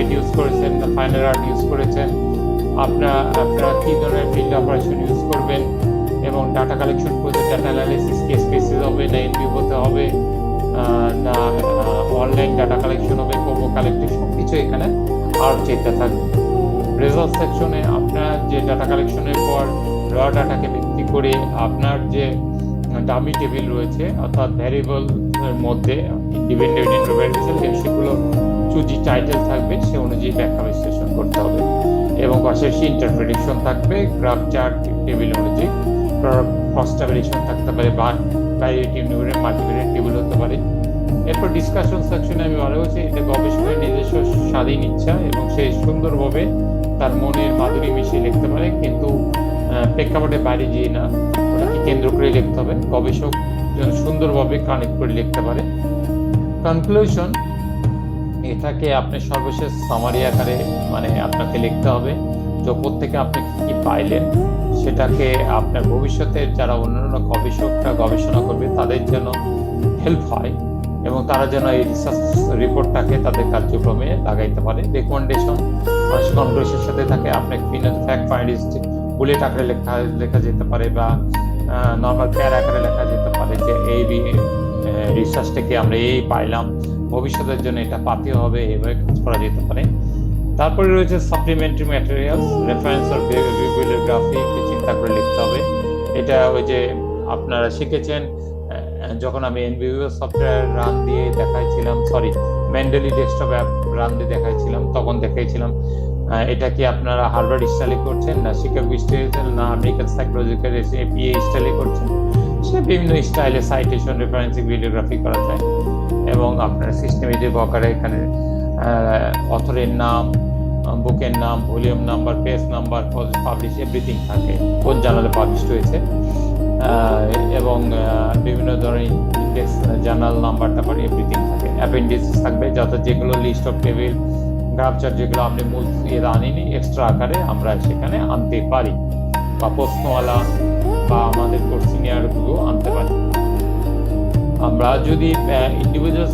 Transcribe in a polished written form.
Pyramid use করেছেন না final art use করেছেন, আপনারা কী ধরনের ফিল্ড অপারেশন ইউজ করবেন, এবং ডাটা কালেকশন করতে ডাটা অ্যানালিসিস কেস বেসিস হবে না এনভিওতে হবে, না অনলাইন ডাটা কালেকশন হবে, কোবো কালেক্টে, সব কিছু এখানে আর্ট চেতে থাকবে। রেজাল্ট সেকশনে আপনার যে ডাটা কালেকশনের পর র ডাটাকে ভিত্তি করে আপনার যে ডামি টেবিল রয়েছে অর্থাৎ ভ্যারিয়েবল এর মধ্যে ডিপেন্ডেন্ট ভ্যারিয়েবল সেগুলো চুজি টাইটেল থাকবে, সে অনুযায়ী ব্যাখ্যা বিশ্লেষণ করতে হবে। এবং পাশাপাশি ইন্টারপ্রিটেশন থাকবে, গ্রাফ চার্ট টেবিল অনুযায়ী ক্রস ভ্যারিয়েশন থাকতে পারে, বা ভ্যারিয়েটিভ নিউমেরিক মাল্টিভ্যারিয়েট টেবিল হতে পারে। এরপর ডিসকাশন সেকশনে আমি বলা হয়েছে এটা গবেষকের নিজস্ব স্বাধীন ইচ্ছা এবং সে সুন্দরভাবে তার মনের মাধুরী মিশিয়ে লিখতে পারে, কিন্তু প্রেক্ষাপটের বাইরে গিয়ে না, ওটাকে কেন্দ্র করে লিখতে হবে। গবেষক যেন সুন্দরভাবে কানেক্ট করে লিখতে পারে। কনক্লুশন, এটাকে আপনি সর্বশেষ সামারি আকারে মানে আপনাকে লিখতে হবে যে ওপর থেকে আপনি কি পাইলেন, সেটাকে আপনার ভবিষ্যতে যারা অন্যান্য গবেষকরা গবেষণা করবে তাদের যেন হেল্প হয় এবং তারা যেন এই রিসার্চ রিপোর্টটাকে তাদের কার্যক্রমে লাগাইতে পারে। রেকমেন্ডেশন কনক্লুশনের সাথে থাকে, আপনাকে বিভিন্ন ফ্যাক্ট ফাইন্ডিংস বুলেট আকারে লেখা যেতে পারে বা নর্মাল প্যার আকারে লেখা যেতে পারে যে এই রিসার্চ থেকে আমরা এই পাইলাম, ভবিষ্যতের জন্য এটা পাতে হবে, এভাবে কাজ করা যেতে পারে। তারপরে রয়েছে সাপ্লিমেন্টারি ম্যাটেরিয়ালস, রেফারেন্স আর বিbliography চিন্তা করে লিখতে হবে। এটা ওই যে আপনারা শিখেছেন যখন আমি এনভিভিও সফটওয়্যার রান দিয়ে দেখাইছিলাম, মেন্ডেলি ডেস্কটপ অ্যাপ রান দিয়ে দেখাইছিলাম, তখন দেখাইছিলাম এটা কি আপনারা হার্ভার্ড স্টাইলে করছেন না শিকাগো স্টাইল না আমেরিকান সাইকোলজিক্যাল এপিএ স্টাইলে করছেন। সে বিভিন্ন স্টাইলে সাইটেশন রেফারেন্সিং ভিডিওগ্রাফি করা যায় এবং আপনার সিস্টেমেটিক আকারে এখানে অথরের নাম, বুকের নাম, volume number, page number, publish everything থাকে, কোন জার্নালে পাবলিশ হয়েছে, এবং বিভিন্ন ধরনের ইন্ডেক্স জার্নাল নাম্বারটা পরে এভরিথিং থাকে। অ্যাপেন্ডিক্স থাকবে যত যেগুলো list of table graph chart যেগুলো আপনি মূল ইয়ে আনিনি এক্সট্রা আকারে আমরা সেখানে আনতে পারি, বা প্রশ্নওয়ালা বা আমাদের কোর্স সিনিয়রগুলো আনতে পারি। আমরা যদি ইন্ডিভিজুয়াল